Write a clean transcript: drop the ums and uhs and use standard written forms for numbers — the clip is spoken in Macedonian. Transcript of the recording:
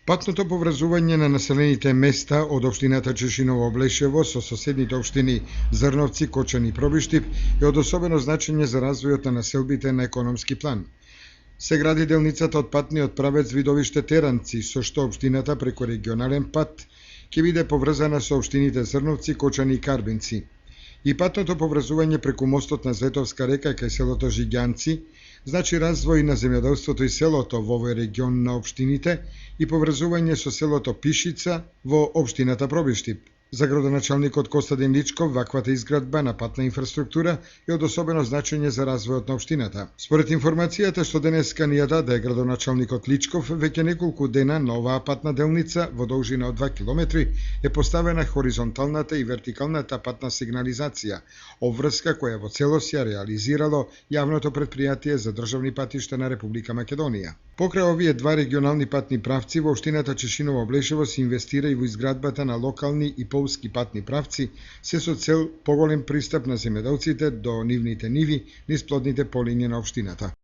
Патното поврзување на населените места од општината Чешиново-Облешево со соседните општини Зрновци, Кочани и Пробиштип е од особено значење за развојот на населбите на економски план. Се гради делницата од патниот правец Видовиште Теранци, со што општината преку регионален пат ќе биде поврзана со општините Зрновци, Кочани и Карбинци. И патното поврзување преку мостот на Зветовска река кај селото Жиѓанци значи развој на земјоделството и селото во овој регион на општините и поврзување со селото Пишица во општината Пробиштип. За градоначалникот Костадин Личков, ваквата изградба на патна инфраструктура е од особено значење за развојот на општината. Според информацијата што денеска ни ја даде градоначалникот Личков, веќе неколку дена на оваа патна делница во должина од 2 километри е поставена хоризонталната и вертикалната патна сигнализација, обврска која во целост ја реализирало јавното претпријатие за државни патишта на Република Македонија. Покрај овие два регионални патни правци, во општината Чешиново-Облешево се инвестира и во изградбата на локални и полски патни правци, се со цел поголем пристап на земјоделците до нивните ниви низ плодните полиња на општината.